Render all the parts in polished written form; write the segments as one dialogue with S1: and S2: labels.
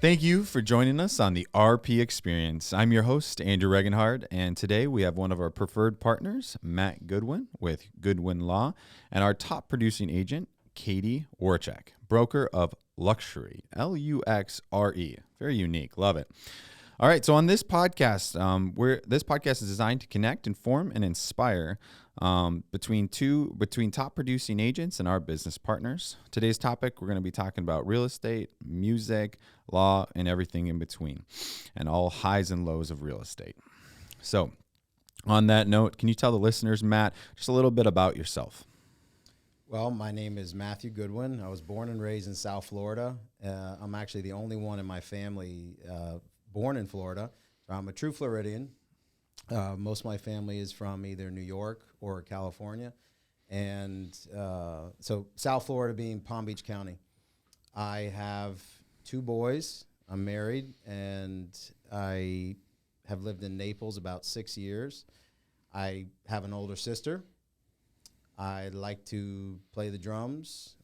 S1: Thank you for joining us on the RP Experience. I'm your host, Andrew Regenhard, and today we have one of our preferred partners, Matt Goodwin with Goodwin Law, and our top producing agent, Katie Werchek, broker of Luxury, Luxre. Very unique. Love it. All right, so on this podcast, this podcast is designed to connect, inform, and inspire between top producing agents and our business partners. Today's topic, we're going to be talking about real estate, music, law, and everything in between, and all highs and lows of real estate. So, on that note, can you tell the listeners, Matt, just a little bit about yourself?
S2: Well, my name is Matthew Goodwin. I was born and raised in South Florida. I'm actually the only one in my family born in Florida. So I'm a true Floridian. Most of my family is from either New York or California. And so South Florida being Palm Beach County. I have 2 boys. I'm married, and I have lived in Naples about 6 years. I have an older sister. I like to play the drums.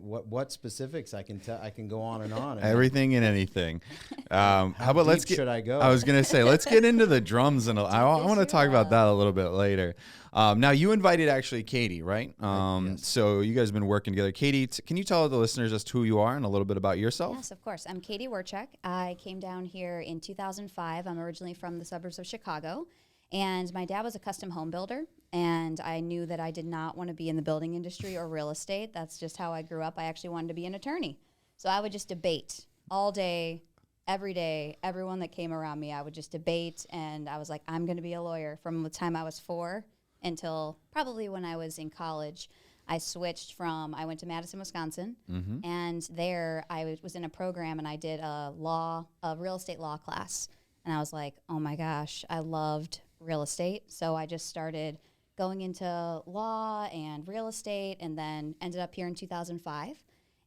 S2: What specifics? I can go on and on.
S1: Everything and anything. How about let's get?
S2: Should I go?
S1: I was gonna say let's get into the drums, and I want to talk about that a little bit later. Now you invited actually Katie, right?
S3: Yes.
S1: So you guys have been working together. Katie, can you tell the listeners just who you are and a little bit about yourself?
S3: Yes, of course. I'm Katie Werchek. I came down here in 2005. I'm originally from the suburbs of Chicago. And my dad was a custom home builder, and I knew that I did not want to be in the building industry or real estate. That's just how I grew up. I actually wanted to be an attorney. So I would just debate all day, every day. Everyone that came around me, I would just debate, and I was like, I'm going to be a lawyer. From the time I was 4 until probably when I was in college, I went to Madison, Wisconsin, and there I was in a program, and I did a real estate law class. And I was like, oh my gosh, I loved real estate. So I just started going into law and real estate, and then ended up here in 2005.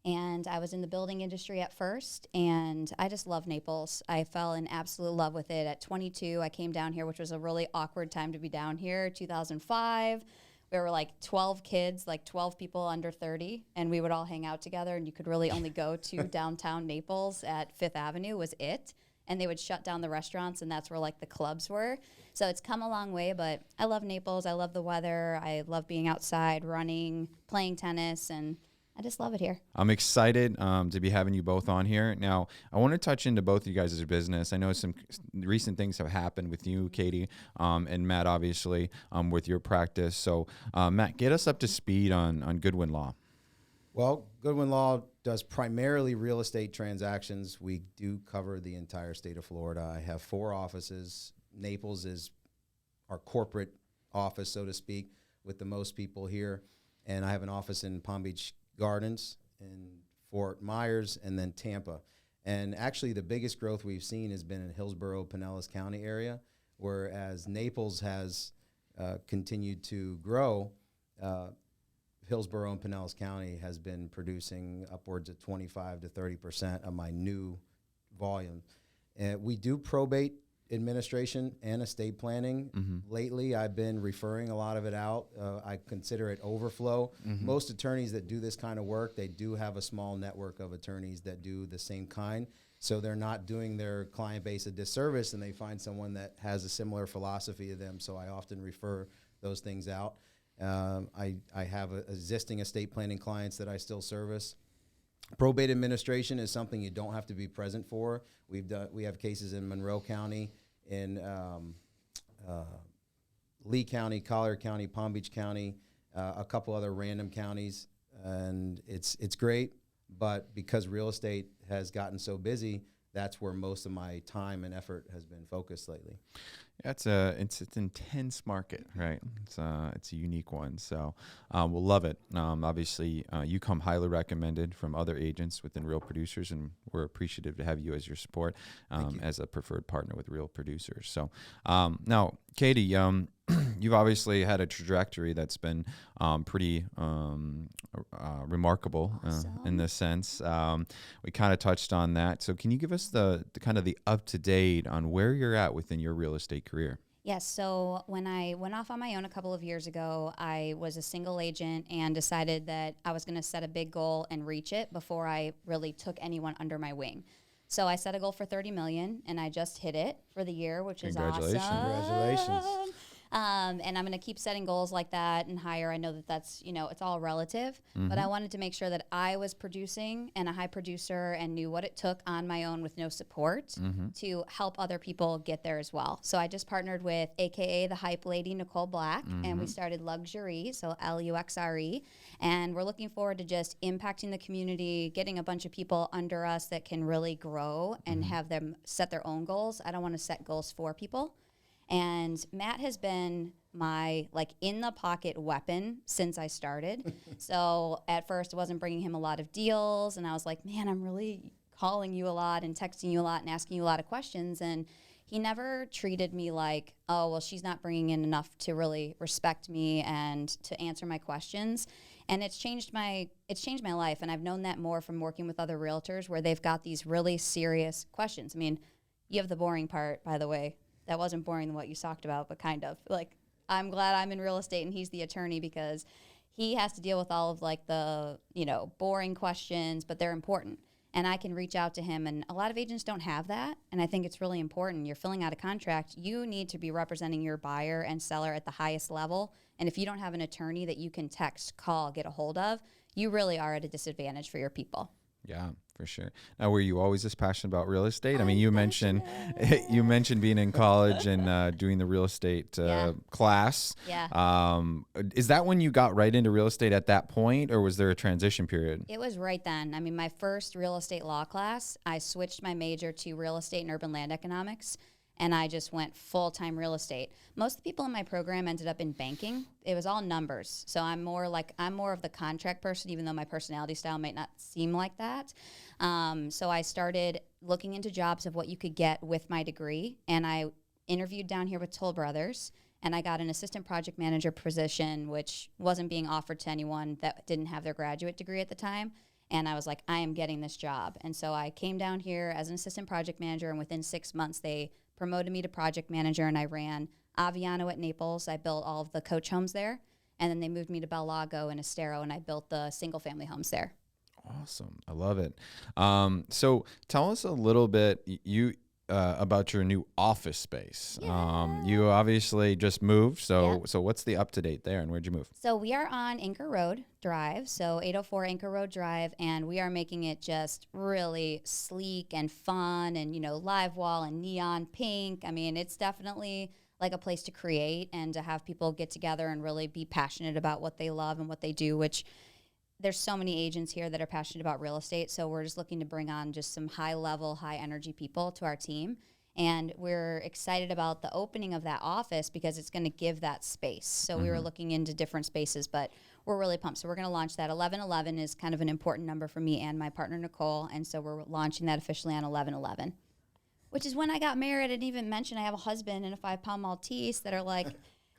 S3: And I was in the building industry at first, and I just love Naples. I fell in absolute love with it. At 22, I came down here, which was a really awkward time to be down here. 2005, we were like 12 kids, like 12 people under 30, and we would all hang out together, and you could really only go to downtown Naples at 5th Avenue was it. And they would shut down the restaurants, and that's where like the clubs were. So it's come a long way, but I love Naples. I love the weather. I love being outside, running, playing tennis, and I just love it here.
S1: I'm excited to be having you both on here. Now, I want to touch into both of you guys' business. I know some recent things have happened with you, Katie, and Matt, obviously, with your practice. So, Matt, get us up to speed on Goodwin Law.
S2: Well, Goodwin Law does primarily real estate transactions. We do cover the entire state of Florida. I have 4 offices. Naples is our corporate office, so to speak, with the most people here. And I have an office in Palm Beach Gardens, in Fort Myers, and then Tampa. And actually the biggest growth we've seen has been in Hillsborough, Pinellas County area, whereas Naples has continued to grow. Hillsborough and Pinellas County has been producing upwards of 25 to 30% of my new volume. We do probate administration and estate planning. Lately, I've been referring a lot of it out. I consider it overflow. Most attorneys that do this kind of work, they do have a small network of attorneys that do the same kind. So they're not doing their client base a disservice, and they find someone that has a similar philosophy to them. So I often refer those things out. I have existing estate planning clients that I still service. Probate administration is something you don't have to be present for. We have cases in Monroe County, in Lee County, Collier County, Palm Beach County, a couple other random counties, and it's great. But because real estate has gotten so busy, that's where most of my time and effort has been focused lately.
S1: Yeah, it's an intense market, right? It's a unique one, so we'll love it. Obviously, you come highly recommended from other agents within Real Producers, and we're appreciative to have you as your support as a preferred partner with Real Producers. So now, Katie, you've obviously had a trajectory that's been pretty remarkable in this sense. We kind of touched on that. So can you give us the kind of the up-to-date on where you're at within your real estate career?
S3: Yes. So when I went off on my own a couple of years ago, I was a single agent and decided that I was going to set a big goal and reach it before I really took anyone under my wing. So I set a goal for 30 million and I just hit it for the year, which is awesome.
S2: Congratulations.
S3: And I'm going to keep setting goals like that and higher. I know that that's, it's all relative, but I wanted to make sure that I was producing and a high producer and knew what it took on my own with no support to help other people get there as well. So I just partnered with AKA the hype lady, Nicole Black, and we started Luxury, so Luxre. And we're looking forward to just impacting the community, getting a bunch of people under us that can really grow and have them set their own goals. I don't want to set goals for people. And Matt has been my in the pocket weapon since I started. So at first I wasn't bringing him a lot of deals and I was like, man, I'm really calling you a lot and texting you a lot and asking you a lot of questions. And he never treated me like, oh, well, she's not bringing in enough to really respect me and to answer my questions. And it's changed my life. And I've known that more from working with other realtors where they've got these really serious questions. I mean, you have the boring part, by the way. That wasn't boring than what you talked about, but kind of. I'm glad I'm in real estate and he's the attorney because he has to deal with all of the, boring questions, but they're important. And I can reach out to him. And a lot of agents don't have that. And I think it's really important. You're filling out a contract. You need to be representing your buyer and seller at the highest level. And if you don't have an attorney that you can text, call, get a hold of, you really are at a disadvantage for your people.
S1: Yeah, for sure. Now, were you always this passionate about real estate? I mean, you mentioned being in college and doing the real estate class.
S3: Yeah.
S1: Is that when you got right into real estate at that point, or was there a transition period?
S3: It was right then. I mean, my first real estate law class, I switched my major to real estate and urban land economics. And I just went full-time real estate. Most of the people in my program ended up in banking. It was all numbers. So I'm more of the contract person, even though my personality style might not seem like that. So I started looking into jobs of what you could get with my degree. And I interviewed down here with Toll Brothers. And I got an assistant project manager position, which wasn't being offered to anyone that didn't have their graduate degree at the time. And I was like, I am getting this job. And so I came down here as an assistant project manager. And within 6 months, they promoted me to project manager, and I ran Aviano at Naples. I built all of the coach homes there. And then they moved me to Bel Lago and Estero, and I built the single-family homes there.
S1: Awesome. I love it. So tell us a little bit about your new office space.
S3: Yeah.
S1: You obviously just moved. So what's the up-to-date there, and where'd you move?
S3: So we are on Anchor Road Drive, so 804 Anchor Road Drive, and we are making it just really sleek and fun and, live wall and neon pink. I mean, it's definitely like a place to create and to have people get together and really be passionate about what they love and what they do, which there's so many agents here that are passionate about real estate. So we're just looking to bring on just some high level, high energy people to our team. And we're excited about the opening of that office because it's going to give that space. So we were looking into different spaces, but we're really pumped. So we're going to launch that. 11/11 is kind of an important number for me and my partner, Nicole. And so we're launching that officially on 11/11, which is when I got married. I didn't even mention I have a husband and a 5-pound Maltese that are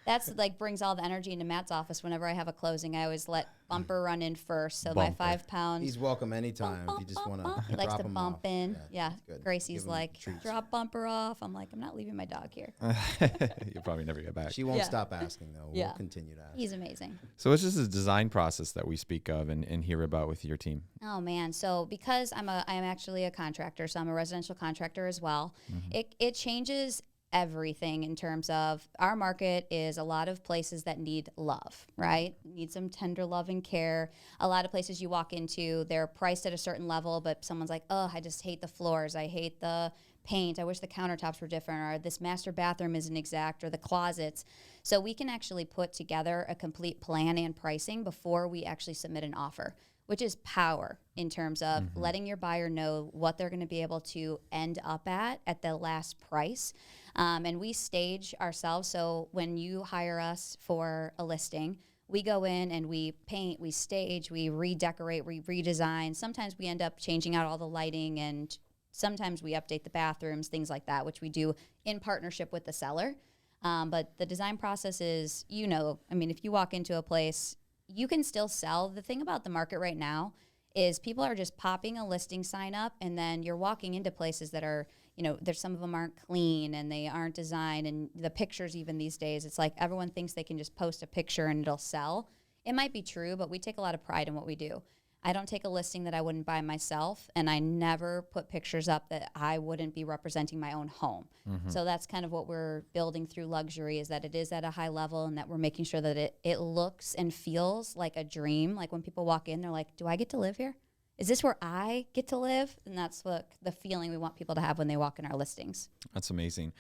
S3: that's brings all the energy into Matt's office. Whenever I have a closing, I always let Bumper run in first. So
S1: Bumper.
S3: My 5 pounds.
S2: He's welcome anytime if you just want to.
S3: He likes to bump in. Yeah.
S2: good.
S3: Gracie's
S2: Give him
S3: like,
S2: treats.
S3: drop Bumper off. I'm like, I'm not leaving my dog here.
S1: You'll probably never get back.
S2: She won't
S3: Yeah.
S2: stop asking though.
S3: Yeah.
S2: We'll continue to ask.
S3: He's amazing.
S1: So what's just the design process that we speak of and hear about with your team?
S3: Oh man. So because I am actually a contractor, so I'm a residential contractor as well. It changes everything in terms of our market is a lot of places that need love, right? Need some tender love and care. A lot of places you walk into, they're priced at a certain level, but someone's like, oh, I just hate the floors. I hate the paint. I wish the countertops were different, or this master bathroom isn't exact, or the closets. So we can actually put together a complete plan and pricing before we actually submit an offer, which is power in terms of letting your buyer know what they're going to be able to end up at the last price. And we stage ourselves. So when you hire us for a listing, we go in and we paint, we stage, we redecorate, we redesign. Sometimes we end up changing out all the lighting, and sometimes we update the bathrooms, things like that, which we do in partnership with the seller. But the design process is, if you walk into a place, you can still sell. The thing about the market right now is people are just popping a listing sign up, and then you're walking into places that are, there's some of them aren't clean and they aren't designed, and the pictures even these days, it's like everyone thinks they can just post a picture and it'll sell. It might be true, but we take a lot of pride in what we do. I don't take a listing that I wouldn't buy myself, and I never put pictures up that I wouldn't be representing my own home. So that's kind of what we're building through luxury, is that it is at a high level and that we're making sure that it looks and feels like a dream. Like when people walk in, they're like, do I get to live here? Is this where I get to live? And that's what the feeling we want people to have when they walk in our listings.
S1: That's amazing.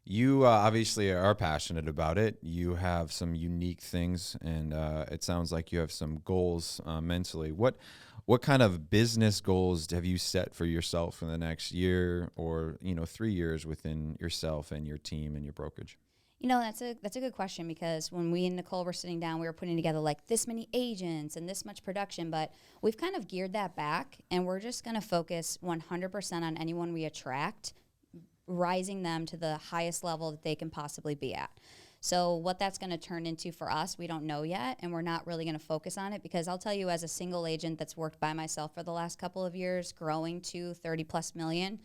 S1: You obviously are passionate about it. You have some unique things, and it sounds like you have some goals mentally. What kind of business goals have you set for yourself in the next year or 3 years within yourself and your team and your brokerage?
S3: That's a good question, because when we and Nicole were sitting down, we were putting together like this many agents and this much production, but we've kind of geared that back, and we're just going to focus 100% on anyone we attract, rising them to the highest level that they can possibly be at. So what that's going to turn into for us, we don't know yet, and we're not really going to focus on it, because I'll tell you, as a single agent that's worked by myself for the last couple of years, growing to 30 plus million,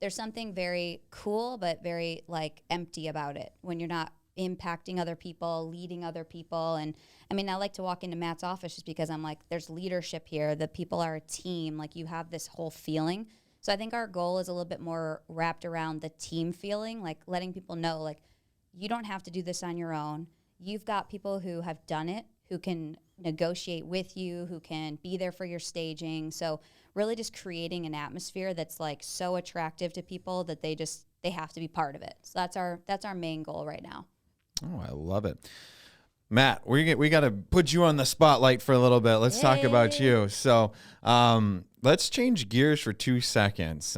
S3: there's something very cool but very empty about it when you're not impacting other people, leading other people. And I mean, I like to walk into Matt's office just because I'm like, there's leadership here. The people are a team. Like, you have this whole feeling. So I think our goal is a little bit more wrapped around the team feeling, like letting people know, like, you don't have to do this on your own. You've got people who have done it, who can negotiate with you, who can be there for your staging. So really just creating an atmosphere that's like so attractive to people that they have to be part of it. So that's our main goal right now.
S1: Oh, I love it. Matt, we got to put you on the spotlight for a little bit. Let's talk about you. So let's change gears for 2 seconds.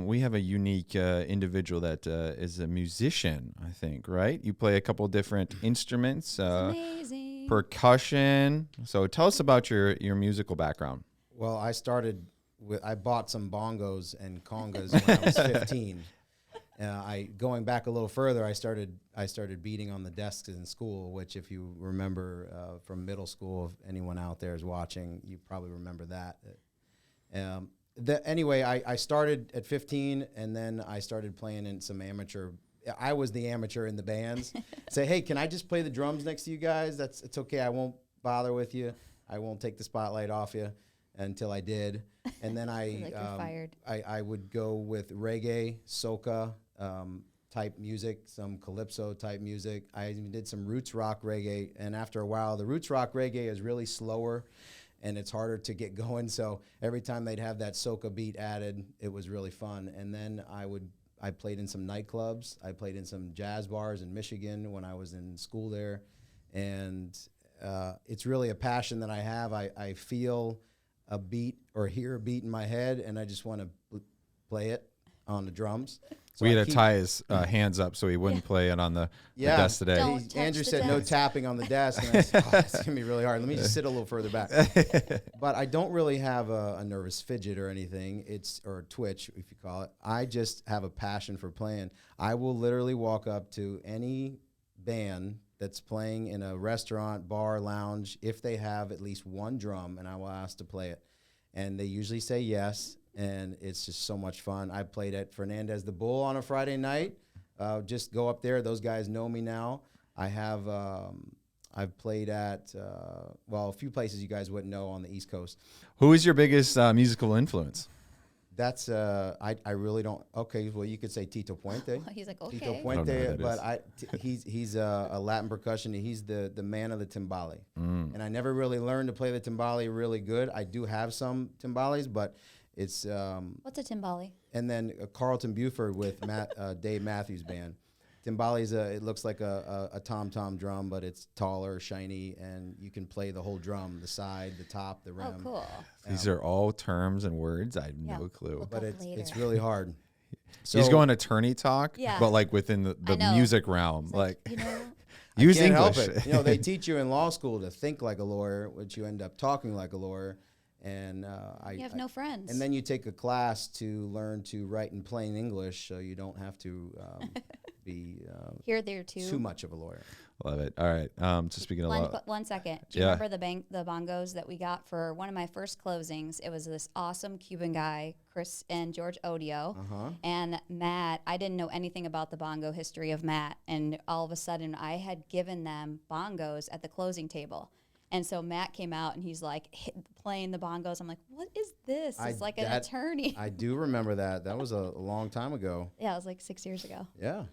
S1: We have a unique individual that is a musician, I think, right? You play a couple different instruments,
S3: Amazing.
S1: Percussion. So tell us about your musical background.
S2: Well, I bought some bongos and congas when I was 15. Going back a little further, I started beating on the desks in school, which, if you remember from middle school, if anyone out there is watching, you probably remember that. Anyway, I started at 15, and then I started playing in some amateur. I was the amateur in the bands. Say, hey, can I just play the drums next to you guys? It's okay. I won't bother with you. I won't take the spotlight off you. Until I did, and then I would go with reggae, soca type music, some calypso type music. I even did some roots rock reggae, and after a while, the roots rock reggae is really slower, and it's harder to get going. So every time they'd have that soca beat added, it was really fun. And then I played in some nightclubs. I played in some jazz bars in Michigan when I was in school there, and it's really a passion that I have. I feel a beat or hear a beat in my head, and I just want to play it on the drums. So
S1: we had to tie his hands up so he wouldn't play it on the desk today.
S2: Andrew said no tapping on the desk, and I said, it's going to be really hard. Let me just sit a little further back. But I don't really have a nervous fidget or anything, or a twitch, if you call it. I just have a passion for playing. I will literally walk up to any band that's playing in a restaurant, bar, lounge, if they have at least one drum, and I will ask to play it. And they usually say yes, and it's just so much fun. I played at Fernandez the Bull on a Friday night. Just go up there. Those guys know me now. I've played at, a few places you guys wouldn't know on the East Coast.
S1: Who is your biggest musical influence?
S2: That's I really don't. Okay, well, you could say Tito Puente.
S3: He's like, okay.
S2: Tito Puente, but he's a Latin percussion. He's the man of the timbale, and I never really learned to play the timbale really good. I do have some timbales, but it's
S3: what's a timbale?
S2: And then Carlton Buford with Dave Matthews Band. Timbale's it looks like a tom-tom drum, but it's taller, shiny, and you can play the whole drum, the side, the top, the rim.
S3: Oh, cool.
S1: These are all terms and words. I have no clue.
S2: But it's really hard. So,
S1: he's going attorney talk, but like within the music realm. Use English.
S2: Help it. They teach you in law school to think like a lawyer, which you end up talking like a lawyer. And
S3: you have no friends.
S2: And then you take a class to learn to write in plain English, so you don't have to be
S3: Here, there too.
S2: too much of a lawyer.
S1: Love it. All right. So speaking of law,
S3: 1 second. Do you
S1: Yeah.
S3: remember the bongos that we got for one of my first closings? It was this awesome Cuban guy, Chris and George Odio, and Matt. I didn't know anything about the bongo history of Matt, and all of a sudden, I had given them bongos at the closing table. And so Matt came out and he's like playing the bongos. I'm like, what is this? It's like an attorney.
S2: I do remember that. That was a long time ago.
S3: Yeah, it was like 6 years ago.
S2: Yeah.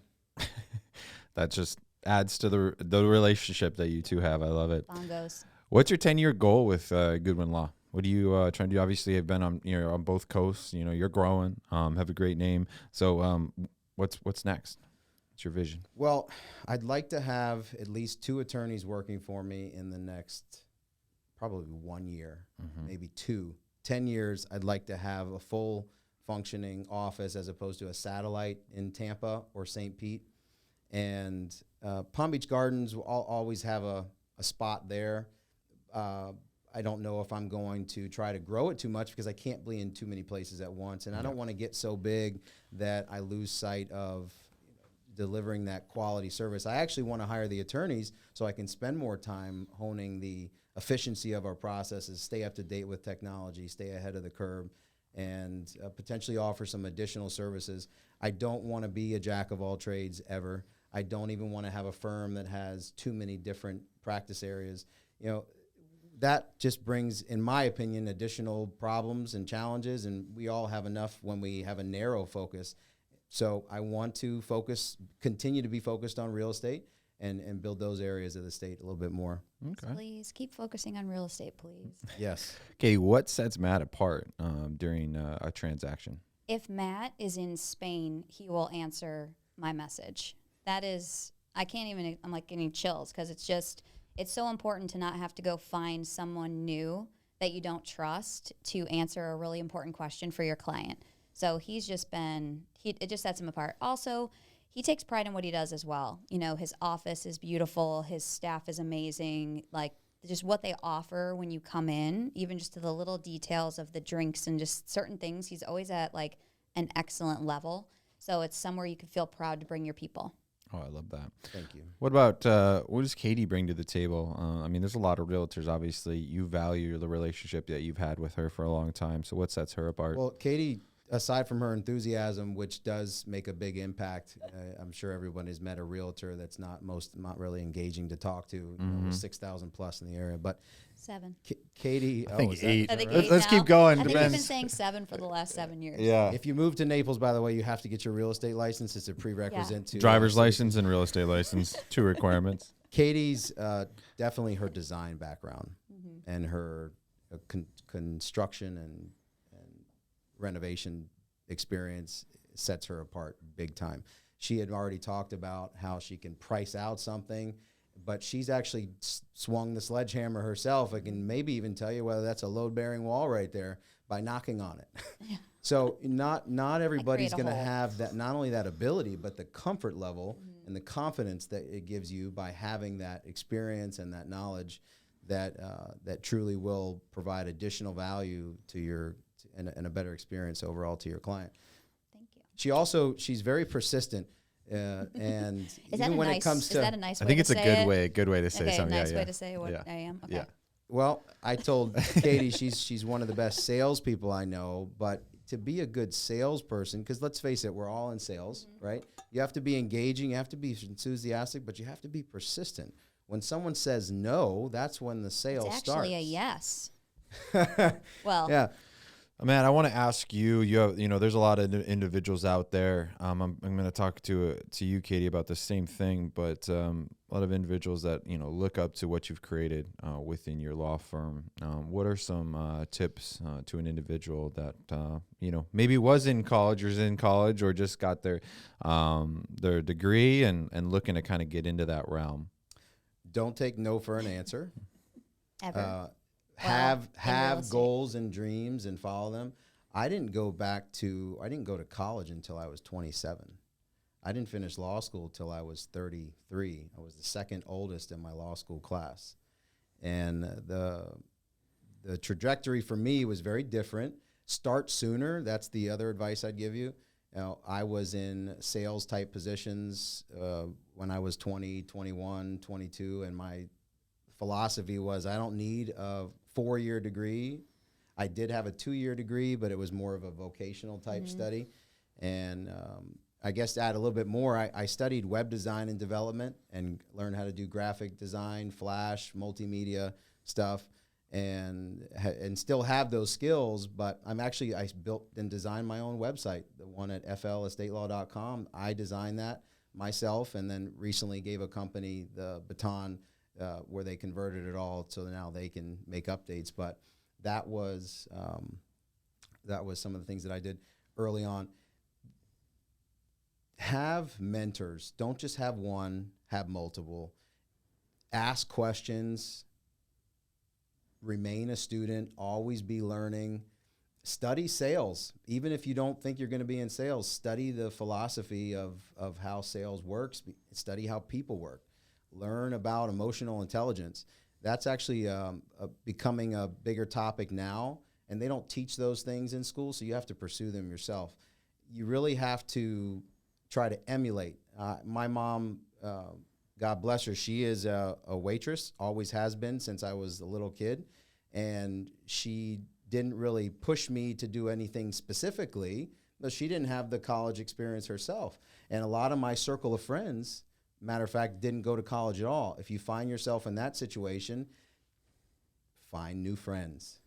S1: that just adds to the relationship that you two have. I love it.
S3: Bongos.
S1: What's your 10-year goal with Goodwin Law? What are you trying to do? Obviously, you've been on both coasts. You're growing. Have a great name. So what's next? What's your vision?
S2: Well, I'd like to have at least 2 attorneys working for me in the next probably 1 year, maybe 2. 10 years, I'd like to have a full functioning office as opposed to a satellite in Tampa or St. Pete. And Palm Beach Gardens will always have a spot there. I don't know if I'm going to try to grow it too much because I can't be in too many places at once. And I don't want to get so big that I lose sight of delivering that quality service. I actually want to hire the attorneys so I can spend more time honing the efficiency of our processes, stay up to date with technology, stay ahead of the curve, and potentially offer some additional services. I don't want to be a jack of all trades ever. I don't even want to have a firm that has too many different practice areas. That just brings, in my opinion, additional problems and challenges, and we all have enough when we have a narrow focus. So I want to continue to be focused on real estate and build those areas of the state a little bit more.
S1: Okay.
S3: Please keep focusing on real estate, please.
S2: Yes.
S1: Katie, what sets Matt apart during a transaction?
S3: If Matt is in Spain, he will answer my message. That is, I'm like getting chills because it's so important to not have to go find someone new that you don't trust to answer a really important question for your client. So he's just it just sets him apart. Also, he takes pride in what he does as well. His office is beautiful. His staff is amazing. Like just what they offer when you come in, even just to the little details of the drinks and just certain things. He's always at like an excellent level. So it's somewhere you can feel proud to bring your people.
S1: Oh, I love that.
S2: Thank you.
S1: What about what does Katie bring to the table? There's a lot of realtors. Obviously, you value the relationship that you've had with her for a long time. So what sets her apart?
S2: Well, Katie, aside from her enthusiasm, which does make a big impact, I'm sure everyone has met a realtor that's not really engaging to talk to. 6,000 plus in the area, but
S3: 7.
S2: Katie,
S1: I think 8.
S3: I think
S1: Let's
S3: 8
S1: keep
S3: now.
S1: going.
S3: I think
S1: Depends.
S3: we've been saying 7 for the last 7 years.
S1: Yeah.
S2: If you move to Naples, by the way, you have to get your real estate license. It's a prerequisite to
S1: Driver's license and real estate license, 2 requirements.
S2: Katie's definitely her design background and her construction and renovation experience sets her apart big time. She had already talked about how she can price out something, but she's actually swung the sledgehammer herself. I can maybe even tell you whether that's a load-bearing wall right there by knocking on it.
S3: Yeah.
S2: So not everybody's
S3: create a
S2: going to
S3: hole.
S2: have that, not only that ability, but the comfort level and the confidence that it gives you by having that experience and that knowledge that truly will provide additional value to and a better experience overall to your client.
S3: Thank you.
S2: She's very persistent, and
S3: Is
S2: even
S3: that
S2: when
S3: nice,
S2: it comes to,
S3: is that a nice way
S1: I think
S3: to
S1: it's a
S3: say
S1: good way to say
S3: okay,
S1: something.
S3: nice
S1: Yeah,
S3: way
S1: yeah.
S3: to say what
S1: Yeah.
S3: I am. Okay.
S1: Yeah.
S2: well, I told Katie she's one of the best salespeople I know, but to be a good salesperson, because let's face it, we're all in sales, right? You have to be engaging, you have to be enthusiastic, but you have to be persistent. When someone says no, that's when the sale
S3: It's
S2: starts.
S3: actually a yes. Well,
S2: Yeah.
S1: Man, I want to ask you. There's a lot of individuals out there. I'm going to talk to you, Katie, about the same thing. But a lot of individuals that look up to what you've created within your law firm. What are some tips to an individual that maybe was in college or is in college or just got their degree and looking to kind of get into that realm?
S2: Don't take no for an answer.
S3: ever.
S2: Have
S3: in real estate.
S2: goals and dreams and follow them. I didn't go to college until I was 27. I didn't finish law school till I was 33. I was the second oldest in my law school class. And the trajectory for me was very different. Start sooner. That's the other advice I'd give you. I was in sales type positions when I was 20, 21, 22, and my philosophy was I don't need a 4-year degree. I did have a 2-year degree, but it was more of a vocational type study. And I guess to add a little bit more, I studied web design and development and learned how to do graphic design, Flash, multimedia stuff, and still have those skills. But I built and designed my own website, the one at flestatelaw.com. I designed that myself, and then recently gave a company the baton where they converted it all so now they can make updates. But that was some of the things that I did early on. Have mentors. Don't just have one, have multiple. Ask questions. Remain a student. Always be learning. Study sales. Even if you don't think you're going to be in sales, study the philosophy of how sales works. Study how people work. Learn about emotional intelligence. That's actually becoming a bigger topic now, and they don't teach those things in school, so you have to pursue them yourself. You really have to try to emulate. My mom, God bless her, she is a waitress, always has been since I was a little kid, and she didn't really push me to do anything specifically, but she didn't have the college experience herself. And a lot of my circle of friends, matter of fact, didn't go to college at all. If you find yourself in that situation, find new friends.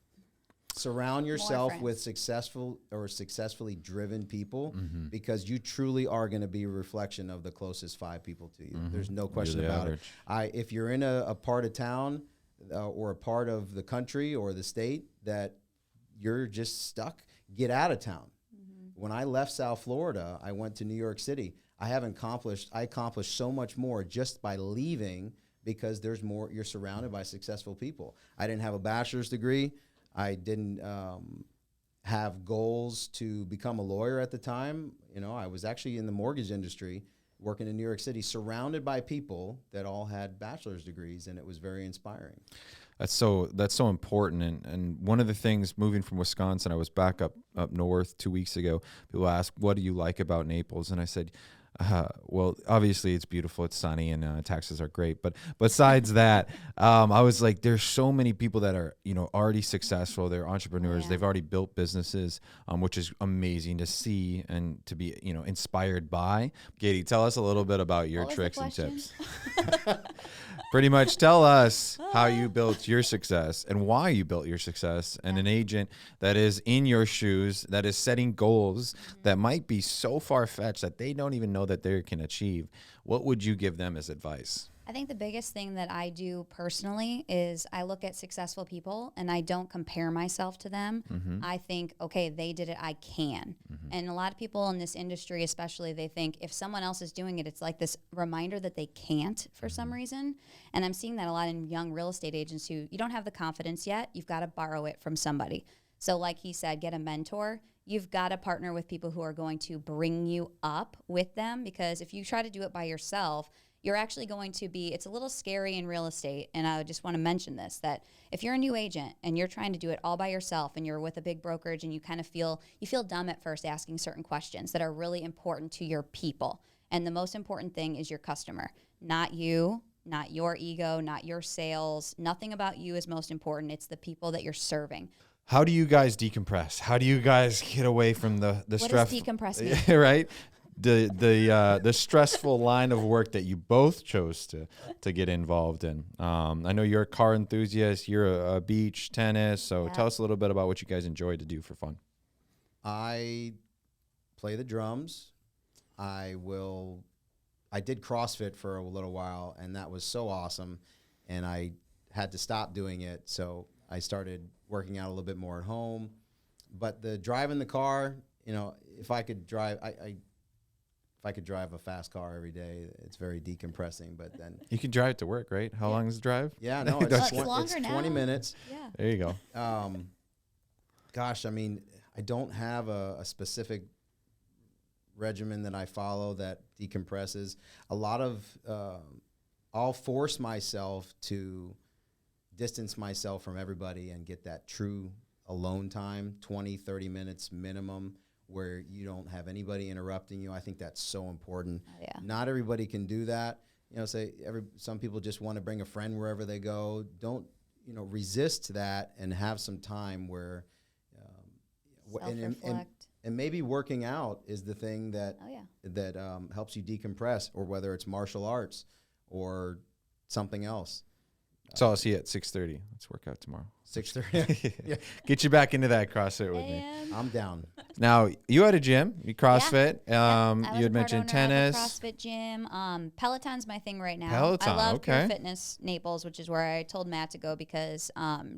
S2: Surround yourself with successfully driven people, because you truly are going to be a reflection of the closest 5 people to you. There's no question about it. If you're in a part of town or a part of the country or the state that you're just stuck, get out of town. When I left South Florida, I went to New York City. I accomplished so much more just by leaving, because there's more. You're surrounded by successful people. I didn't have a bachelor's degree. I didn't have goals to become a lawyer at the time. I was actually in the mortgage industry, working in New York City, surrounded by people that all had bachelor's degrees, and it was very inspiring.
S1: That's so important. And one of the things, moving from Wisconsin, I was back up north 2 weeks ago. People ask, what do you like about Naples? And I said, well, obviously it's beautiful, it's sunny, and taxes are great. But besides that, I was like, there's so many people that are, already successful. They're entrepreneurs. Yeah. They've already built businesses, which is amazing to see and to be, inspired by. Katie, tell us a little bit about your tricks and tips. Pretty much tell us how you built your success and why you built your success, and an agent that is in your shoes, that is setting goals that might be so far-fetched that they don't even know that they can achieve. What would you give them as advice?
S3: I think the biggest thing that I do personally is I look at successful people and I don't compare myself to them. I think, okay, they did it, I can. And a lot of people in this industry especially, they think if someone else is doing it, it's like this reminder that they can't for some reason. And I'm seeing that a lot in young real estate agents who, you don't have the confidence yet, you've got to borrow it from somebody. So like he said, get a mentor. You've got to partner with people who are going to bring you up with them, because if you try to do it by yourself, you're actually going to be, it's a little scary in real estate. And I just want to mention this, that if you're a new agent and you're trying to do it all by yourself and you're with a big brokerage and you kind of feel dumb at first asking certain questions that are really important to your people. And the most important thing is your customer, not you, not your ego, not your sales. Nothing about you is most important. It's the people that you're serving.
S1: How do you guys decompress? How do you guys get away from the stress?
S3: What does decompress mean?
S1: Right? The stressful line of work that you both chose to get involved in. I know you're a car enthusiast. You're a beach, tennis. So tell us a little bit about what you guys enjoy to do for fun.
S2: I play the drums. I did CrossFit for a little while, and that was so awesome. And I had to stop doing it, so I started working out a little bit more at home. But the driving the car, if I could drive, if I could drive a fast car every day, it's very decompressing. But then
S1: you can drive to work, right? How long is the drive?
S2: Yeah, no,
S3: it's
S2: longer now. 20 minutes.
S3: Yeah.
S1: There you go.
S2: Gosh, I mean, I don't have a specific regimen that I follow that decompresses. A lot of, I'll force myself to distance myself from everybody and get that true alone time, 20, 30 minutes minimum, where you don't have anybody interrupting you. I think that's so important.
S3: Oh, yeah.
S2: Not everybody can do that. Some people just want to bring a friend wherever they go. Don't, resist that and have some time where,
S3: Self-reflect.
S2: and maybe working out is the thing that
S3: Oh, yeah.
S2: that helps you decompress, or whether it's martial arts or something else.
S1: So I'll see you at 6:30. Let's work out tomorrow.
S2: 6:30. Yeah.
S1: Get you back into that CrossFit with me.
S3: And
S2: I'm down.
S1: Now, you had a gym, you CrossFit.
S3: I was
S1: You had
S3: a part
S1: mentioned
S3: owner of a
S1: tennis.
S3: CrossFit gym. Peloton's my thing right now.
S1: Peloton,
S3: I love
S1: okay.
S3: Pure Fitness Naples, which is where I told Matt to go because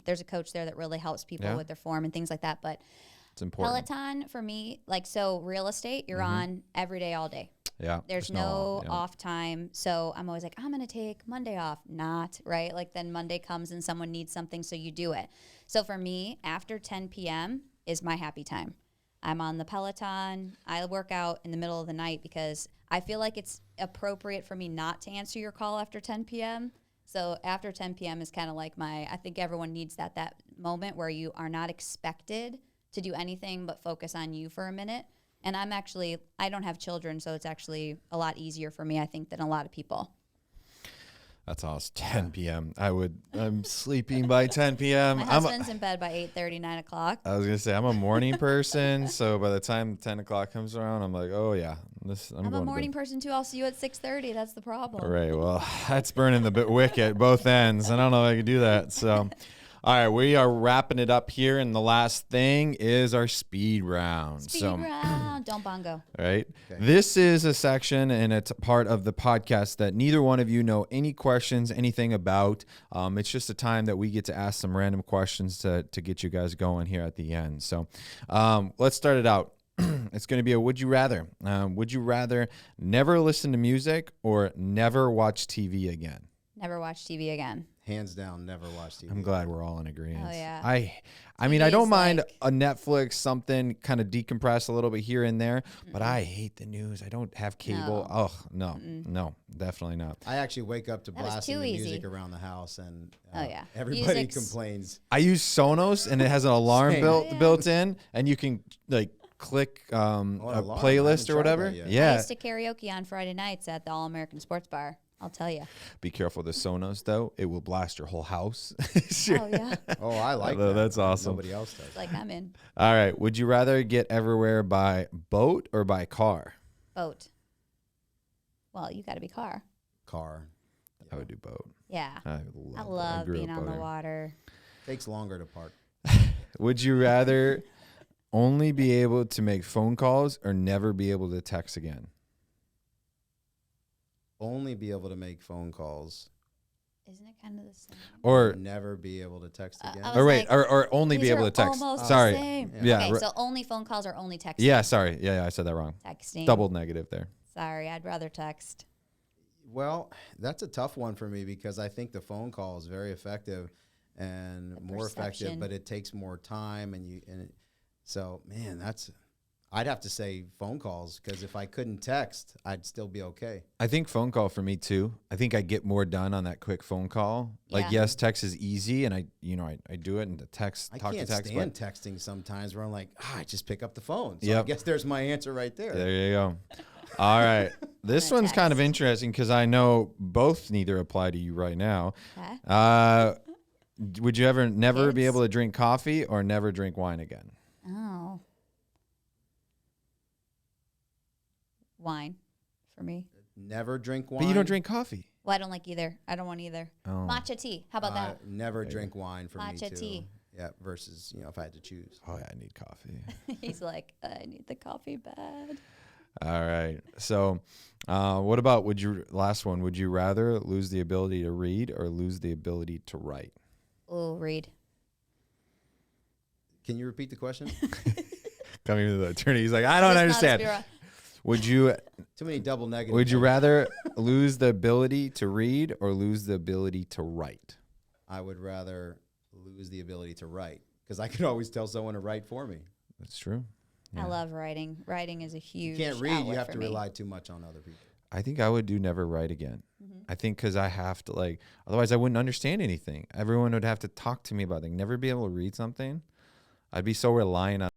S3: there's a coach there that really helps people
S1: Yeah.
S3: with their form and things like that. But
S1: It's important.
S3: Peloton for me, real estate, you're on every day, all day.
S1: Yeah.
S3: There's no off time. So I'm always like, I'm going to take Monday off. Not, right? Then Monday comes and someone needs something, so you do it. So for me, after 10 p.m. is my happy time. I'm on the Peloton. I work out in the middle of the night because I feel like it's appropriate for me not to answer your call after 10 p.m. So after 10 p.m. is kind of like I think everyone needs that moment where you are not expected to do anything but focus on you for a minute. And I don't have children, so it's actually a lot easier for me, I think, than a lot of people.
S1: That's awesome. 10 p.m. I'm sleeping by 10 p.m.
S3: My husband's in bed by 8:30, 9 o'clock.
S1: I was going to say, I'm a morning person. So by the time 10 o'clock comes around, I'm like, oh, yeah.
S3: I'm a morning person, too. I'll see you at 6:30. That's the problem.
S1: All right. Well, that's burning the wick at both ends. I don't know if I can do that. So, all right. We are wrapping it up here. And the last thing is our speed round.
S3: Speed round. Don't bongo.
S1: Right.
S2: Okay.
S1: This is a section and it's a part of the podcast that neither one of you know any questions, anything about. It's just a time that we get to ask some random questions to get you guys going here at the end. So let's start it out. It's going to be a would you rather. Would you rather never listen to music or never watch TV again?
S3: Never watch TV again.
S2: Hands down, never watch TV.
S1: I'm glad we're all in agreement.
S3: Oh, yeah.
S1: I mean, I
S3: TV's
S1: don't mind
S3: like-
S1: a Netflix, something kind of decompress a little bit here and there, but I hate the news. I don't have cable.
S3: No.
S1: Oh, no, definitely not.
S2: I actually wake up to
S3: That was
S2: blasting
S3: too
S2: the
S3: easy.
S2: music around the house, and
S3: Oh, yeah.
S2: everybody
S3: Music's-
S2: complains.
S1: I use Sonos and it has an alarm
S2: Same.
S1: built
S3: Oh, yeah.
S1: built in, and you can click a
S2: alarm. I haven't
S1: playlist or
S2: tried
S1: whatever.
S2: that yet.
S3: I
S1: Yeah.
S3: used to karaoke on Friday nights at the All American Sports Bar. I'll tell you.
S1: Be careful with the Sonos though; it will blast your whole house.
S3: Oh, yeah.
S2: Oh, I like
S1: know,
S2: that.
S1: that's awesome.
S2: Nobody else does.
S3: I'm in.
S1: All right. Would you rather get everywhere by boat or by car?
S3: Boat. Well, you got to be car.
S2: Car
S1: I would do boat.
S3: Yeah.
S1: I
S3: I love
S1: grew
S3: being
S1: up
S3: on the
S1: boating.
S3: water.
S2: takes longer to park.
S1: Would you rather only be able to make phone calls or never be able to text again?
S2: Only be able to make phone calls,
S3: Isn't it kind of the same?
S1: Or
S2: never be able to text again.
S3: I
S1: or
S3: was
S1: wait,
S3: like,
S1: or only be
S3: These
S1: able
S3: are
S1: to text.
S3: almost
S1: Sorry.
S3: the same.
S1: Yeah.
S3: Okay,
S1: ri-
S3: so only phone calls or only texting?
S1: Yeah, sorry. Yeah, I said that wrong.
S3: Texting.
S1: Double negative there.
S3: Sorry, I'd rather text.
S2: Well, that's a tough one for me because I think the phone call is very effective and
S3: The
S2: more effective,
S3: perception.
S2: but it takes more time so man, I'd have to say phone calls because if I couldn't text, I'd still be okay.
S1: I think phone call for me too. I think I get more done on that quick phone call. Like
S3: Yeah.
S1: yes, text is easy, and I do it and the text
S2: I
S1: talk
S2: can't
S1: to text.
S2: stand texting sometimes where I'm like, I just pick up the phone. So I
S1: Yep.
S2: guess there's my answer right there.
S1: There you go. All right, this
S3: gonna
S1: one's kind of
S3: text.
S1: interesting because I know both neither apply to you right now.
S3: Okay.
S1: Would you ever never be
S3: Kids?
S1: able to drink coffee or never drink wine again?
S3: Oh. Wine for me.
S2: Never drink wine.
S1: But you don't drink coffee.
S3: Well, I don't like either. I don't want either.
S1: Oh.
S3: Matcha tea. How about that?
S2: Never drink wine for me
S3: Matcha
S2: too.
S3: tea.
S2: Yeah, versus if I had to choose.
S1: Oh, yeah, I need coffee.
S3: He's like, I need the coffee bad.
S1: All right. So, what about last one? Would you rather lose the ability to read or lose the ability to write?
S3: Oh, read.
S2: Can you repeat the question?
S1: Coming to the attorney, he's like, I don't
S3: Just not a
S1: understand.
S3: spira-
S1: Would you
S2: Too many double negatives.
S1: would you rather lose the ability to read or lose the ability to write?
S2: I would rather lose the ability to write because I could always tell someone to write for me.
S1: That's true.
S3: I love writing. Writing is a
S2: You
S3: huge
S2: can't read. You
S3: outlet
S2: have
S3: for
S2: to
S3: me.
S2: rely too much on other people.
S1: I think I would do never write again. I think because I have to otherwise I wouldn't understand anything. Everyone would have to talk to me about things. Never be able to read something. I'd be so reliant on